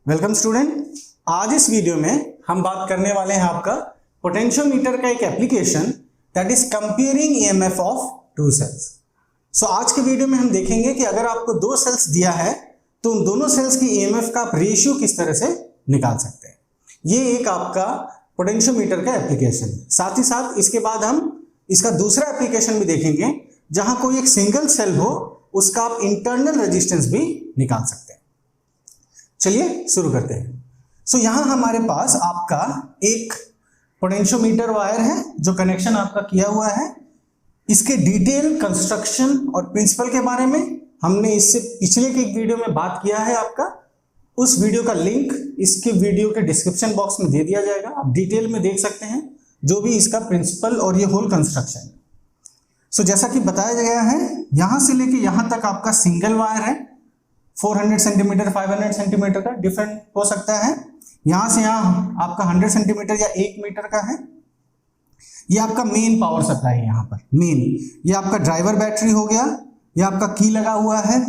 Welcome student. आज इस video में हम बात करने वाले हैं आपका पोटेंशियोमीटर का एक application that is comparing EMF of two cells. So आज के वीडियो में हम देखेंगे कि अगर आपको दो सेल्स दिया है तो उन दोनों सेल्स की ईएमएफ का आप रेशियो किस तरह से निकाल सकते हैं। ये एक आपका पोटेंशियोमीटर का एप्लीकेशन है। साथ ही साथ इसके बाद हम इसका दूसरा एप्लीकेशन भी देखेंगे जहां कोई एक सिंगल सेल हो, उसका आप इंटरनल रेजिस्टेंस भी निकाल सकते हैं। चलिए शुरू करते हैं। सो यहां हमारे पास आपका एक पोटेंशियोमीटर वायर है जो कनेक्शन आपका किया हुआ है। इसके डिटेल कंस्ट्रक्शन और प्रिंसिपल के बारे में हमने इससे पिछले के एक वीडियो में बात किया है। आपका उस वीडियो का लिंक इसके वीडियो के डिस्क्रिप्शन बॉक्स में दे दिया जाएगा, आप डिटेल में देख सकते हैं जो भी इसका प्रिंसिपल और ये होल कंस्ट्रक्शन है। सो जैसा कि बताया गया है, यहां से लेके यहां तक आपका सिंगल वायर है। 400 सेंटीमीटर 500 सेंटीमीटर का डिफरेंट हो सकता है। यहां से यहां आपका 100 सेंटीमीटर या 1 मीटर का है। ये आपका मेन पावर सप्लाई है। यहां पर मेन ये आपका ड्राइवर बैटरी हो गया, ये आपका की लगा हुआ है,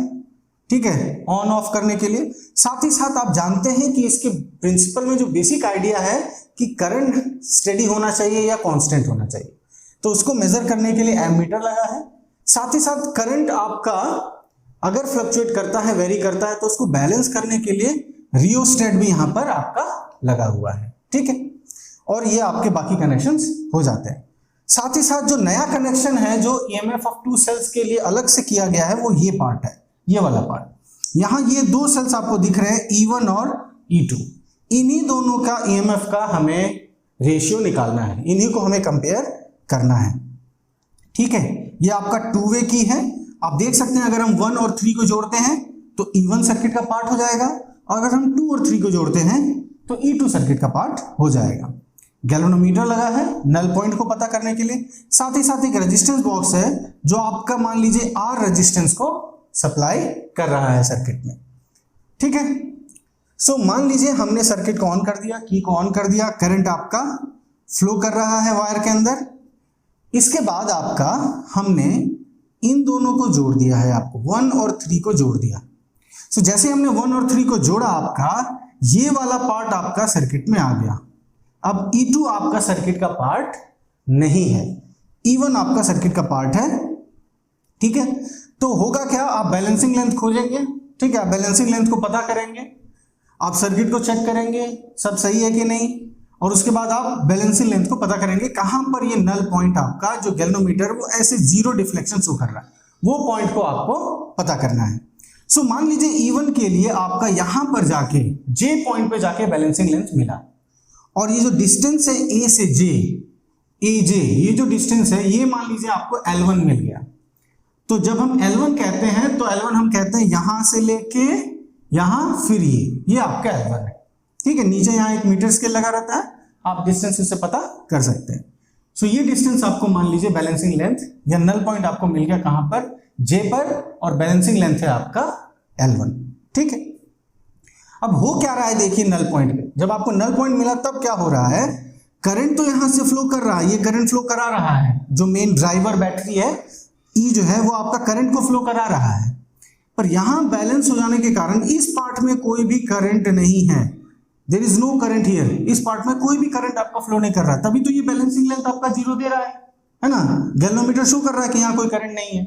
ठीक है, ऑन ऑफ करने के लिए। साथ ही साथ आप जानते हैं कि इसके प्रिंसिपल में जो बेसिक आइडिया है कि करंट स्टेडी होना चाहिए या कांस्टेंट होना चाहिए, तो उसको मेजर करने के लिए एमीटर लगा है। साथ ही साथ करंट आपका अगर फ्लक्चुएट करता है, वेरी करता है, तो उसको बैलेंस करने के लिए रियोस्टेट भी यहां पर आपका लगा हुआ है, ठीक है। और ये आपके बाकी कनेक्शंस हो जाते हैं। साथ ही साथ जो नया कनेक्शन है जो ईएमएफ ऑफ टू सेल्स के लिए अलग से किया गया है, वो ये पार्ट है, ये वाला पार्ट। यहां ये दो सेल्स आपको दिख रहे हैं, E1 और E2। इन्हीं दोनों का ईएमएफ का हमें रेशियो निकालना है, इन्हीं को हमें कंपेयर करना है, ठीक है। ये आपका टू वे की है। आप देख सकते हैं अगर हम 1 और 3 को जोड़ते हैं तो E1 सर्किट का पार्ट हो जाएगा, और अगर हम 2 और 3 को जोड़ते हैं तो E2 सर्किट का पार्ट हो जाएगा। गैल्वेनोमीटर लगा है नल पॉइंट को पता करने के लिए। साथ ही साथ एक रेजिस्टेंस बॉक्स है जो आपका मान लीजिए R रेजिस्टेंस को सप्लाई कर रहा है सर्किट में, ठीक है। सो मान लीजिए हमने सर्किट को ऑन कर दिया, की को ऑन कर दिया, करंट आपका फ्लो कर रहा है वायर के अंदर। इसके बाद आपका हमने इन दोनों को जोड़ दिया है, आपको 1 और 3 को जोड़ दिया। सो जैसे हमने 1 और 3 को जोड़ा, आपका ये वाला पार्ट आपका सर्किट में आ गया। अब E2 आपका सर्किट का पार्ट नहीं है, E1 आपका सर्किट का पार्ट है, ठीक है। तो होगा क्या, आप बैलेंसिंग लेंथ खोजेंगे, ठीक है। आप बैलेंसिंग लेंथ को पता करेंगे, आप सर्किट को चेक करेंगे सब सही है कि नहीं, और उसके बाद आप बैलेंसिंग लेंथ को पता करेंगे कहां पर ये नल पॉइंट आपका जो गैल्वेनोमीटर वो ऐसे जीरो डिफ्लेक्शन शो कर रहा है, वो पॉइंट को आपको पता करना है। सो मान लीजिए E1 के लिए आपका यहां पर जाके J पॉइंट पे जाके बैलेंसिंग लेंथ मिला, और ये जो डिस्टेंस है A से J, AJ, ये जो डिस्टेंस है ये मान लीजिए आपको L1 मिल गया। तो जब हम L1 कहते हैं तो L1 हम कहते हैं यहां से लेके यहां, फिर ये आपका L1 है, ठीक है। नीचे यहां एक मीटर स्केल लगा रहता है, आप डिस्टेंस से पता कर सकते हैं। सो ये डिस्टेंस आपको मान लीजिए बैलेंसिंग लेंथ या नल पॉइंट आपको मिल गया कहां पर, J पर, और बैलेंसिंग लेंथ है आपका L1, ठीक है। अब हो क्या रहा है देखिए, नल पॉइंट पे जब आपको नल पॉइंट मिला तब क्या हो रहा है, करंट तो यहां से फ्लो कर रहा है, ये करंट फ्लो करा रहा है, जो मेन ड्राइवर बैटरी है E जो है वो आपका करंट को फ्लो करा रहा है। पर यहां बैलेंस हो जाने के कारण इस पार्ट में कोई भी करंट नहीं है, there is no current here. इस पार्ट में कोई भी करंट आपका फ्लो नहीं कर रहा है, तभी तो ये बैलेंसिंग लेंथ आपका जीरो दे रहा है ना। गैल्वेनोमीटर शो कर रहा है कि यहां कोई करंट नहीं है।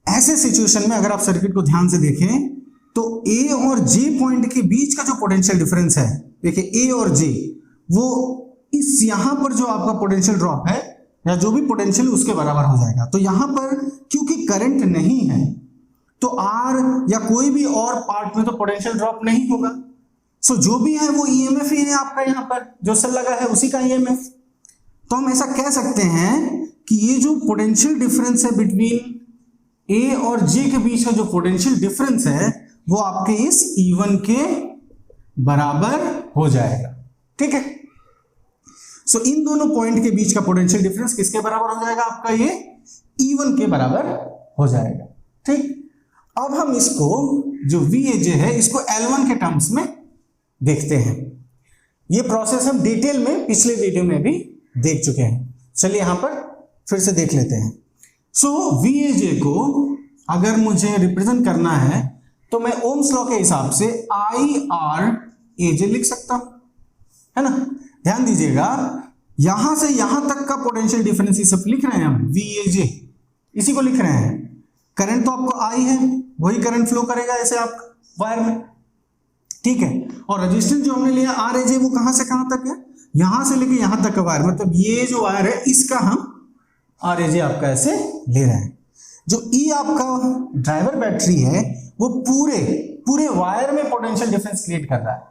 ऐसे सिचुएशन में अगर आप सर्किट को ध्यान से देखें तो A और J पॉइंट के बीच का जो पोटेंशियल डिफरेंस है, देखिए A और J, वो इस यहां पर जो आपका पोटेंशियल ड्रॉप है या जो भी पोटेंशियल उसके बराबर हो जाएगा। तो यहां पर क्योंकि करंट नहीं है तो R या कोई भी और पार्ट में तो पोटेंशियल ड्रॉप नहीं होगा। सो जो भी है वो EMF ही है आपका, यहां पर जो सेल लगा है उसी का EMF। तो हम ऐसा कह सकते हैं कि ये जो पोटेंशियल डिफरेंस है बिटवीन A और J के बीच का जो पोटेंशियल डिफरेंस है वो आपके इस E1 के बराबर हो जाएगा, ठीक है। सो इन दोनों पॉइंट के बीच का पोटेंशियल डिफरेंस किसके बराबर हो जाएगा, आपका ये E1 के बराबर हो जाएगा, ठीक। अब हम इसको जो VAJ है इसको L1 के टर्म्स में देखते हैं। ये प्रोसेस हम डिटेल में पिछले वीडियो में भी देख चुके हैं, चलिए यहां पर फिर से देख लेते हैं। सो VAJ को अगर मुझे रिप्रेजेंट करना है तो मैं ओम्स लॉ के हिसाब से IRAJ लिख सकता हूं, है ना। ध्यान दीजिएगा, यहां से यहां तक का पोटेंशियल डिफरेंस सब लिख रहे हैं हम, VAJ इसी को लिख रहे हैं। करंट तो आपको I है, वही करंट फ्लो करेगा ऐसे आप वायर में, ठीक है। और रेजिस्टेंस जो हमने लिया RAJ, वो कहां से कहां तक है, यहां से लेके यहां तक का वायर, मतलब ये जो वायर है इसका हम RAJ आपका ऐसे ले रहे हैं। जो E आपका ड्राइवर बैटरी है वो पूरे वायर में पोटेंशियल डिफरेंस क्रिएट कर रहा है,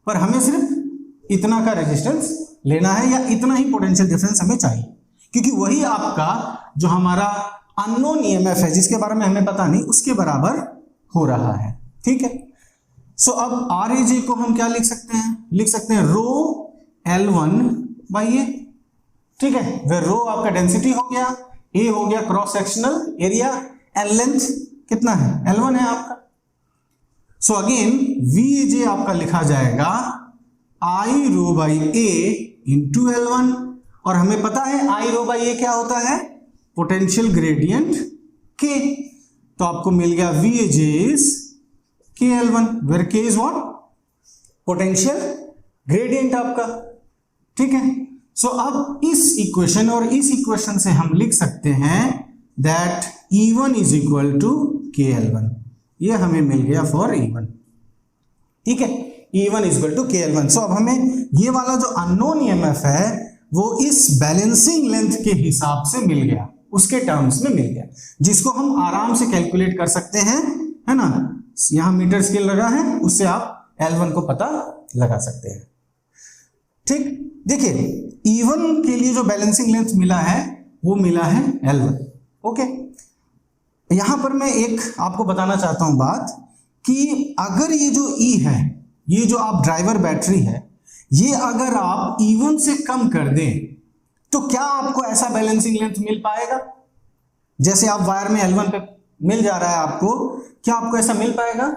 पर हमें सिर्फ इतना का रेजिस्टेंस लेना है या इतना ही पोटेंशियल डिफरेंस हमें चाहिए, क्योंकि वही आपका जो हमारा अननोन EMF है जिसके बारे में हमें पता नहीं, उसके बराबर हो रहा है, ठीक है। सो अब RAJ को हम क्या लिख सकते हैं, लिख सकते हैं रो L1 बाई A, ठीक है। वे रो आपका डेंसिटी हो गया, A हो गया cross sectional area, and length कितना है, L1 है आपका। सो अगेन VAJ आपका लिखा जाएगा I row by A into L1, और हमें पता है I रो बाई A क्या होता है, पोटेंशियल ग्रेडियंट K, तो आपको मिल गया VAJ is KL1, where K is what, potential gradient आपका, ठीक है। सो अब इस इक्वेशन और इस इक्वेशन से हम लिख सकते हैं that E1 is equal to KL1, ये हमें मिल गया फॉर E1, ठीक है। E1 is equal to KL1। सो अब हमें ये वाला जो अननोन EMF है वो इस बैलेंसिंग लेंथ के हिसाब से मिल गया, उसके टर्म्स में मिल गया, जिसको हम आराम से कैलकुलेट कर सकते हैं, है ना। यहां मीटर स्केल लगा है, उससे आप L1 को पता लगा सकते हैं, ठीक। देखिए E1 के लिए जो बैलेंसिंग लेंथ मिला है वो मिला है L1, ओके। यहां पर मैं एक आपको बताना चाहता हूं बात कि अगर ये जो E है, ये जो आप ड्राइवर बैटरी है, ये अगर आप E1 से कम कर दें तो क्या आपको ऐसा बैलेंसिंग लेंथ मिल पाएगा, जैसे आप वायर में L1 पे मिल जा रहा है आपको, क्या आपको ऐसा मिल पाएगा।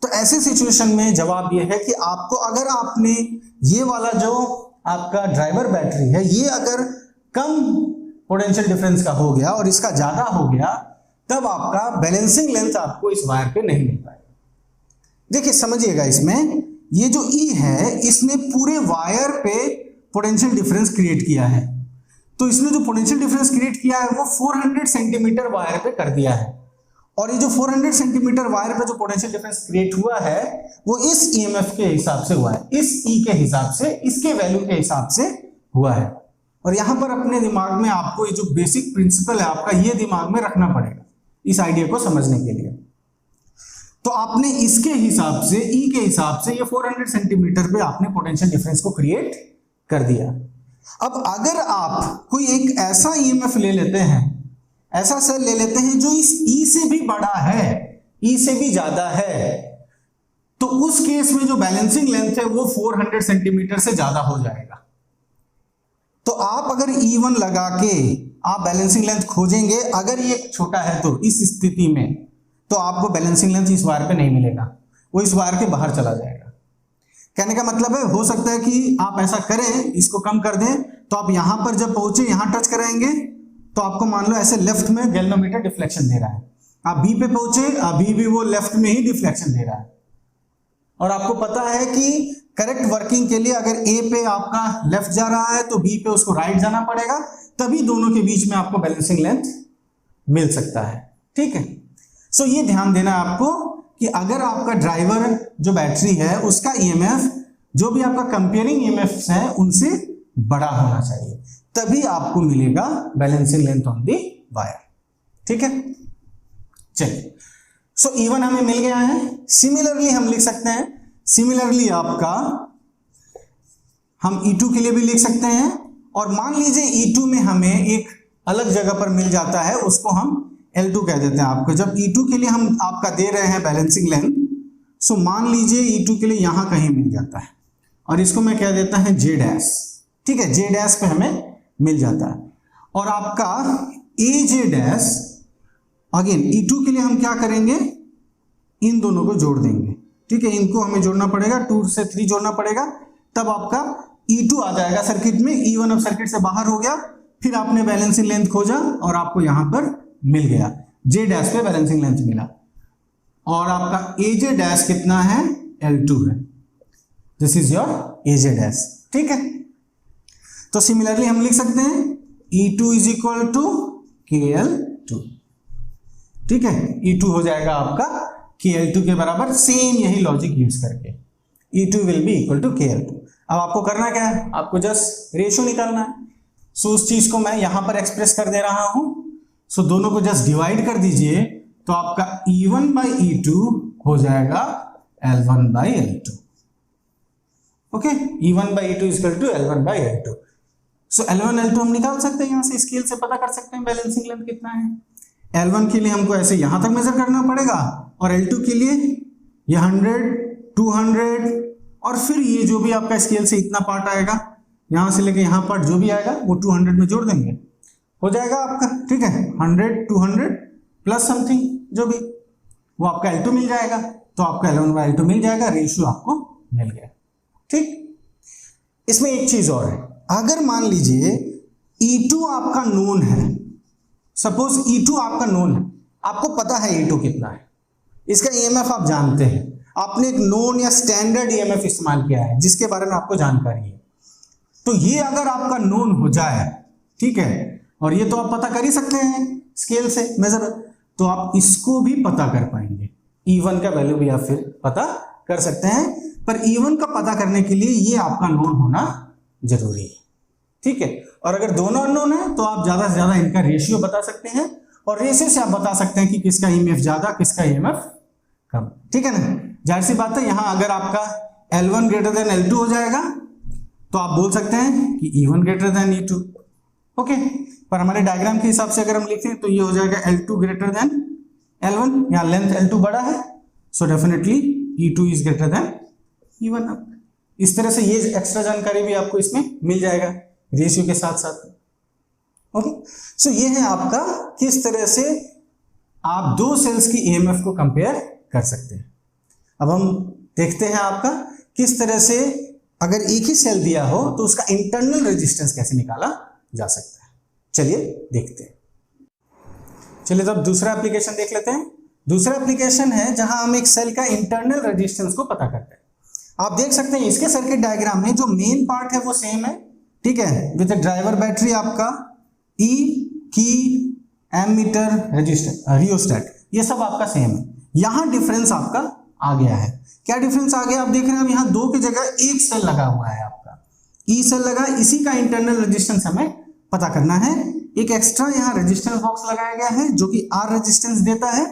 तो ऐसे सिचुएशन में जवाब ये है कि आपको, अगर आपने ये वाला जो आपका ड्राइवर बैटरी है ये अगर कम पोटेंशियल डिफरेंस का हो गया और इसका ज्यादा हो गया, तब आपका बैलेंसिंग लेंथ आपको इस वायर पे नहीं मिल पाएगा। देखिए समझिएगा, इसमें ये जो E है इसने पूरे वायर पे पोटेंशियल डिफरेंस क्रिएट किया है, तो इसने जो पोटेंशियल डिफरेंस क्रिएट किया है वो 400 सेंटीमीटर वायर पे कर दिया है, और ये जो 400 सेंटीमीटर वायर पे जो पोटेंशियल डिफरेंस क्रिएट हुआ है वो इस EMF के हिसाब से हुआ है, इस E के हिसाब से, इसके वैल्यू के हिसाब से हुआ है। और यहां पर अपने दिमाग में आपको ये जो बेसिक प्रिंसिपल है आपका, ये दिमाग में रखना पड़ेगा इस आइडिया को समझने के लिए। तो आपने इसके हिसाब से, E के हिसाब से, ये 400 सेंटीमीटर पे आपने पोटेंशियल डिफरेंस को क्रिएट कर दिया। अब अगर आप कोई एक ऐसा EMF ले लेते हैं, ऐसा सेल ले लेते हैं जो इस E से भी बड़ा है, E से भी ज्यादा है, तो उस केस में जो बैलेंसिंग लेंथ है वो 400 सेंटीमीटर से ज्यादा हो जाएगा। तो आप अगर E1 लगा के आप बैलेंसिंग लेंथ खोजेंगे, अगर ये छोटा है तो इस स्थिति में तो आपको बैलेंसिंग लेंथ इस वायर पे नहीं मिलेगा, वो इस वायर के बाहर चला जाएगा। कहने का मतलब है, हो सकता है कि आप ऐसा करें, इसको कम कर दें, तो आप यहां पर जब पहुंचे, यहां टच कराएंगे तो आपको मान लो ऐसे लेफ्ट में गैल्वेनोमीटर डिफ्लेक्शन दे रहा है, आप बी पे पहुंचे, अभी भी वो लेफ्ट में ही डिफ्लेक्शन दे रहा है, और आपको पता है कि करेक्ट वर्किंग के लिए अगर ए पे आपका लेफ्ट जा रहा है तो बी पे उसको राइट जाना पड़ेगा, तभी दोनों के बीच में आपको बैलेंसिंग लेंथ मिल सकता है, ठीक है। सो ये ध्यान देना है आपको कि अगर आपका ड्राइवर जो बैटरी है उसका EMF जो भी आपका कंपेयरिंग EMFs है उनसे बड़ा होना चाहिए, तभी आपको मिलेगा balancing length on the wire, ठीक है। चलिए, सो E1 हमें मिल गया है। सिमिलरली हम लिख सकते हैं, सिमिलरली आपका हम E2 के लिए भी लिख सकते हैं, और मान लीजिए E2 में हमें एक अलग जगह पर मिल जाता है, उसको हम L2 कह देते हैं आपको। जब E2 के लिए हम आपका दे रहे हैं बैलेंसिंग लेंथ, सो मान लीजिए E2 के लिए यहां कहीं मिल जाता है, और इसको मैं कह देता है J डैश, ठीक है, J डैश पे हमें मिल जाता है। और आपका AJ डैश, अगेन E2 के लिए हम क्या करेंगे, इन दोनों को जोड़ देंगे, ठीक है, इनको हमें जोड़ना पड़ेगा, 2 से 3 जोड़ना पड़ेगा, तब आपका E2 आ जाएगा सर्किट में। E1 अब सर्किट से बाहर हो गया, फिर आपने बैलेंसिंग लेंथ खोजा और आपको यहां पर मिल गया, J डैश पे बैलेंसिंग लेंथ मिला। और आपका AJ डैश कितना है, L2 है। This is your AJ dash, ठीक है। तो सिमिलरली हम लिख सकते हैं E2 is equal to KL2, ठीक है। E2 हो जाएगा आपका KL2 के बराबर, सेम यही लॉजिक यूज करके E2 will be equal to KL2। अब आपको करना क्या है, आपको जस्ट रेशियो निकालना है। सो उस चीज को मैं यहां पर एक्सप्रेस कर दे रहा हूं। सो दोनों को जस्ट डिवाइड कर दीजिए, तो आपका E1 बाई E2 हो जाएगा L1 by L2, okay. E1 by E2 is equal to L1 by L2। So L1 L2 हम निकाल सकते हैं, यहां से स्केल से पता कर सकते हैं बैलेंसिंग लेंथ कितना है। L1 के लिए हमको ऐसे यहां तक मेजर करना पड़ेगा, और L2 के लिए ये 100, 200, और फिर ये जो भी आपका स्केल से इतना पार्ट आएगा, यहां से लेके यहां पार्ट जो भी आएगा वो 200 में जोड़ देंगे, हो जाएगा आपका, ठीक है। 100, 200 प्लस समथिंग जो भी, वो आपका L2 मिल जाएगा। तो आपका L1 बाई L2 मिल जाएगा, रेशियो आपको मिल गया, ठीक। इसमें एक चीज और है, अगर मान लीजिए E2 आपका नोन है, सपोज E2 आपका नोन है, आपको पता है E2 कितना है, इसका EMF आप जानते हैं, आपने एक नोन या स्टैंडर्ड EMF इस्तेमाल किया है जिसके बारे में आपको जानकारी है। तो ये अगर आपका नोन हो जाए, ठीक है, और ये तो आप पता कर ही सकते हैं स्केल से मेजर, तो आप इसको भी पता कर पाएंगे। E1 का वैल्यू भी आप फिर पता कर सकते हैं, पर E1 का पता करने के लिए ये आपका नोन होना जरूरी है, ठीक है। और अगर दोनों अननोन है तो आप ज्यादा से ज्यादा इनका रेशियो बता सकते हैं, और रेशियो से आप बता सकते हैं कि किसका EMF ज्यादा, किसका EMF कम, ठीक है ना। जाहिर सी बात है, यहां अगर आपका L1 ग्रेटर देन L2 हो जाएगा तो आप बोल सकते हैं कि E1 greater than E2, okay. पर हमारे डायग्राम के हिसाब से अगर हम लिखते हैं तो ये हो जाएगा L2 ग्रेटर देन L1, यहाँ लेंथ L2 बड़ा है, so definitely E2 is greater than E1। इस तरह से ये एक्स्ट्रा जानकारी भी आपको इसमें मिल जाएगा रेशियो के साथ साथ, ओके। सो ये है आपका किस तरह से आप दो सेल्स की EMF को कंपेयर कर सकते हैं। अब हम देखते हैं आपका किस तरह से अगर एक ही सेल दिया हो तो उसका इंटरनल रेजिस्टेंस कैसे निकाला जा सकता है। चलिए देखते हैं। चलिए तो अब दूसरा एप्लीकेशन देख लेते हैं। दूसरा एप्लीकेशन है जहां हम एक सेल का इंटरनल रेजिस्टेंस को पता करते हैं। आप देख सकते हैं इसके सर्किट डायग्राम में जो मेन पार्ट है वो सेम है, ठीक है, विद ड्राइवर बैटरी आपका ई की एमीटर रजिस्टर रियोस्टेट, ये सब आपका सेम है। यहां डिफरेंस आपका आ गया है। क्या डिफरेंस आ गया आप देख रहे हैं, अब यहां 2 की जगह एक सेल लगा हुआ है आपका, ई सेल लगा, इसी का इंटरनल रेजिस्टेंस हमें पता करना है। एक एक्स्ट्रा यहाँ रेजिस्टेंस बॉक्स लगाया गया है जो कि आर रेजिस्टेंस देता है।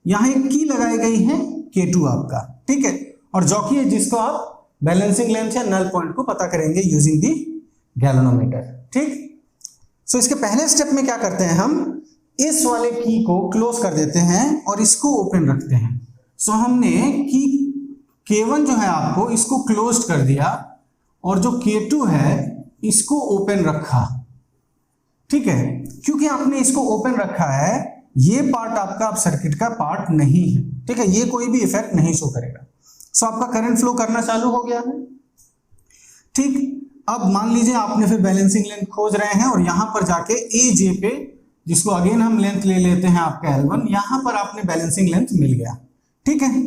यहाँ एक की लगाई गई है K2 आपका, ठीक है, और जॉकी है जिसको आप बैलेंसिंग लेंथ या नल पॉइंट को पता करेंगे यूजिंग दी गैल्वेनोमीटर, ठीक। सो इसके पहले स्टेप में क्या करते हैं, हम इस वाले की को क्लोज कर देते हैं और इसको ओपन रखते हैं। सो हमने की K1 जो है आपको इसको क्लोज कर दिया और जो K2 है इसको ओपन रखा, ठीक है। क्योंकि आपने इसको ओपन रखा है, ये पार्ट आपका अब सर्किट का पार्ट नहीं है, ठीक है, ये कोई भी इफेक्ट नहीं शो करेगा। सो आपका करंट फ्लो करना चालू हो गया है, ठीक। अब मान लीजिए आपने फिर बैलेंसिंग लेंथ खोज रहे हैं और यहां पर जाके AJ पे, जिसको अगेन हम लेंथ ले लेते हैं आपका L1, यहां पर आपने बैलेंसिंग लेंथ मिल गया, ठीक है।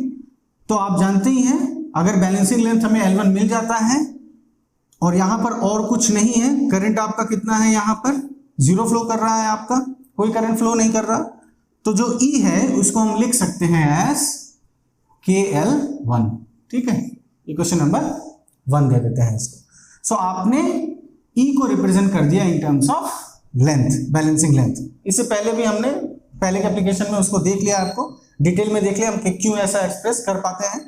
तो आप जानते ही हैं अगर बैलेंसिंग लेंथ हमें L1 मिल जाता है और यहां पर और कुछ नहीं है, करंट आपका कितना है, यहां पर 0 फ्लो कर रहा है आपका, कोई करंट फ्लो नहीं कर रहा, तो जो E है उसको हम लिख सकते हैं एज KL1, ठीक है। इक्वेशन नंबर 1 दे देते हैं इसको। सो आपने E को रिप्रेजेंट कर दिया in terms of length, balancing length. इससे पहले भी हमने पहले के एप्लीकेशन में उसको देख लिया, आपको डिटेल में देख लिया हम क्यों ऐसा एक्सप्रेस कर पाते हैं।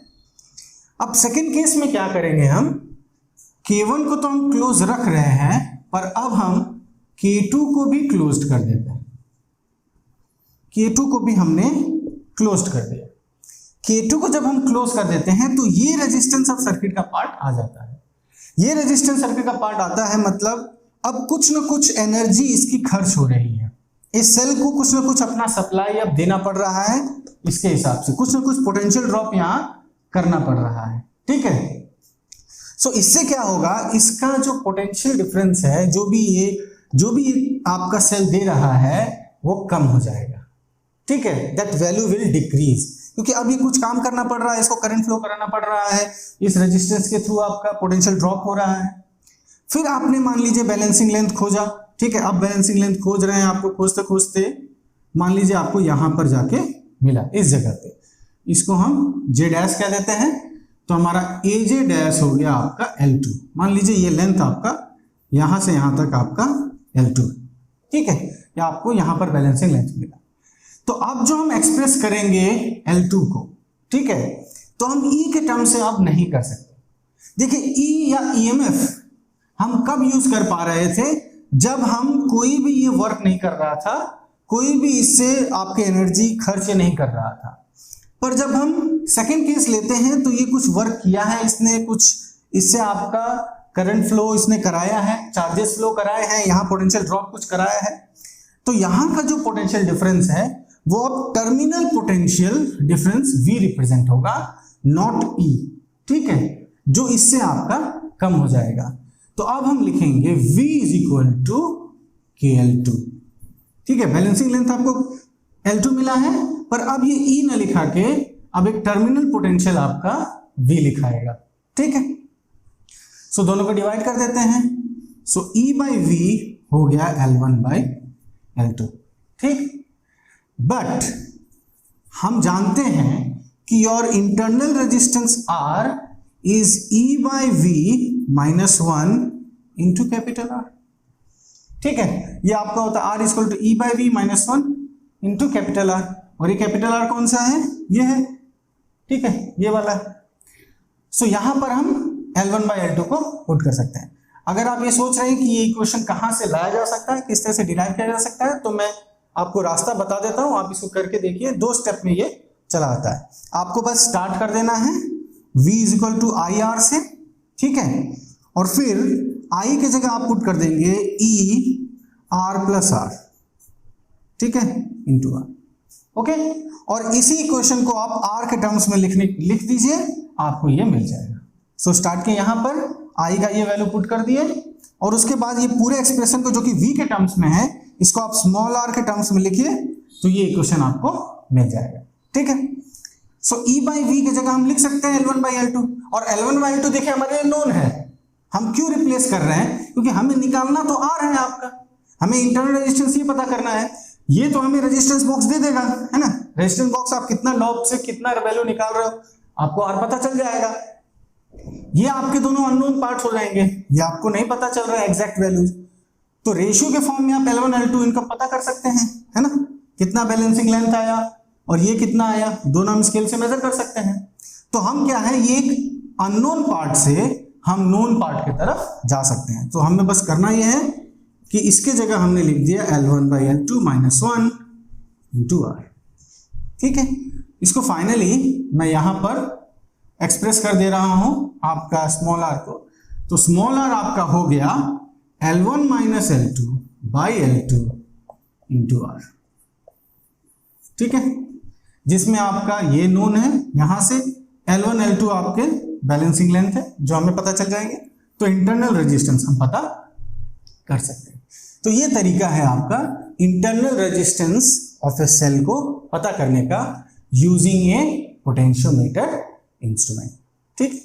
अब सेकंड केस में क्या करेंगे, हम K1 को तो हम क्लोज रख रहे हैं, पर अब हम K2 को भी क्लोज कर देते हैं। K2 को भी हमने क्लोज कर दिया। K2 को जब हम क्लोज कर देते हैं तो ये रेजिस्टेंस ऑफ सर्किट का पार्ट आ जाता है। ये रेजिस्टेंस सर्किट का पार्ट आता है, मतलब अब कुछ ना कुछ एनर्जी इसकी खर्च हो रही है, इस सेल को कुछ ना कुछ अपना सप्लाई अब देना पड़ रहा है, इसके हिसाब से कुछ ना कुछ पोटेंशियल ड्रॉप यहां करना पड़ रहा है, ठीक है। सो इससे क्या होगा, इसका जो पोटेंशियल डिफरेंस है, जो भी आपका सेल दे रहा है वो कम हो जाएगा, ठीक है, दैट वैल्यू विल डिक्रीज। क्योंकि अब ये कुछ काम करना पड़ रहा है, इसको करंट फ्लो कराना पड़ रहा है, इस रेजिस्टेंस के थ्रू आपका पोटेंशियल ड्रॉप हो रहा है। फिर आपने मान लीजिए बैलेंसिंग लेंथ खोजा, ठीक है, अब बैलेंसिंग लेंथ खोज रहे हैं, आपको खोजते खोजते मान लीजिए आपको यहां पर जाके मिला इस जगह पे, इसको हम जे डैश कह देते हैं, तो हमारा ए जे डैश हो गया आपका L2। मान लीजिए ये लेंथ आपका यहां से यहां तक आपका L2, ठीक है, या आपको यहां पर बैलेंसिंग लेंथ मिला। तो अब जो हम एक्सप्रेस करेंगे L2 को, ठीक है, तो हम E के टर्म से अब नहीं कर सकते। देखिए E या EMF हम कब यूज कर पा रहे थे, जब हम कोई भी ये वर्क नहीं कर रहा था, कोई भी इससे आपके एनर्जी खर्च नहीं कर रहा था। पर जब हम सेकंड केस लेते हैं तो ये कुछ वर्क किया है इसने, कुछ इससे आपका करंट फ्लो इसने कराया है, चार्जेस फ्लो कराए हैं, यहाँ पोटेंशियल ड्रॉप कुछ कराया है, तो यहाँ का जो पोटेंशियल डिफरेंस है वो अब terminal potential difference V represent होगा, नॉट E, ठीक है, जो इससे आपका कम हो जाएगा। तो अब हम लिखेंगे V is equal to KL2, ठीक है, बैलेंसिंग लेंथ आपको L2 मिला है, पर अब ये E न लिखा के अब एक टर्मिनल पोटेंशियल आपका V लिखाएगा, ठीक है। सो दोनों को डिवाइड कर देते हैं, सो E बाई V हो गया L1 बाई L2, ठीक। बट हम जानते हैं कि your internal resistance R is E by V minus 1 into capital R, ठीक है, ये आपका होता है R equal to E by V minus 1 into capital R, और ये कैपिटल R कौन सा है, ये है, ठीक है, ये वाला। सो यहां पर हम L1 बाई L2 को पुट कर सकते हैं। अगर आप ये सोच रहे हैं कि ये इक्वेशन कहां से लाया जा सकता है, किस तरह से डिराइव किया जा सकता है, तो मैं आपको रास्ता बता देता हूं, आप इसको करके देखिए, 2 स्टेप में ये चला आता है। आपको बस स्टार्ट कर देना है V is equal to I R से, ठीक है, और फिर I की जगह आप पुट कर देंगे E R प्लस R, ठीक है, इंटू R, ओके, और इसी इक्वेशन को आप R के टर्म्स में लिख दीजिए, आपको ये मिल जाएगा। सो स्टार्ट के यहां पर I का ये वैल्यू पुट कर दिए, और उसके बाद ये पूरे एक्सप्रेशन को जो कि V के टर्म्स में है, इसको आप स्मॉल r के टर्म्स में लिखिए, तो ये इक्वेशन आपको मिल जाएगा, ठीक है। सो E बाई V की जगह हम लिख सकते हैं L1 बाई L2, और L1 बाई L2 देखिए हमारे लिए नोन है, हम क्यों रिप्लेस कर रहे हैं, क्योंकि हमें निकालना तो R है आपका, हमें इंटरनल रेजिस्टेंस ये पता करना है, ये तो हमें रेजिस्टेंस बॉक्स दे देगा, है ना, रेजिस्टेंस बॉक्स आप कितना लॉब से कितना वैल्यू निकाल रहे हो, आपको R पता चल जाएगा। ये आपके दोनों अननोन पार्ट्स हो जाएंगे, ये आपको नहीं पता चल रहा है एग्जैक्ट वैल्यूज, तो रेशियो के फॉर्म में आप L1 L2 इनका पता कर सकते हैं, है ना, कितना बैलेंसिंग लेंथ आया और ये कितना आया, दोनों हम स्केल से मेजर कर सकते हैं। तो हम क्या है, ये एक अननोन पार्ट से हम नोन पार्ट की तरफ जा सकते हैं। तो हमें बस करना ये है कि इसके जगह हमने लिख दिया L1 by L2 minus 1 into R, ठीक है। इसको फाइनली मैं यहां पर एक्सप्रेस कर दे रहा हूं आपका स्मॉल r को, तो स्मॉल r आपका हो गया L1 minus L2 by L2 into R, ठीक है, जिसमें आपका ये नोन है, यहां से L1 L2 आपके बैलेंसिंग लेंथ है जो हमें पता चल जाएंगे, तो इंटरनल रेजिस्टेंस हम पता कर सकते हैं। तो ये तरीका है आपका internal resistance of a cell को पता करने का यूजिंग ए पोटेंशियोमीटर इंस्ट्रूमेंट, ठीक।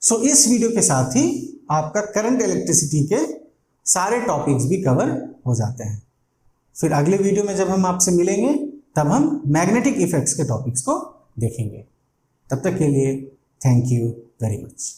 सो इस वीडियो के साथ ही आपका करंट इलेक्ट्रिसिटी के सारे टॉपिक्स भी कवर हो जाते हैं। फिर अगले वीडियो में जब हम आपसे मिलेंगे तब हम मैग्नेटिक इफेक्ट्स के टॉपिक्स को देखेंगे। तब तक के लिए थैंक यू वेरी मच।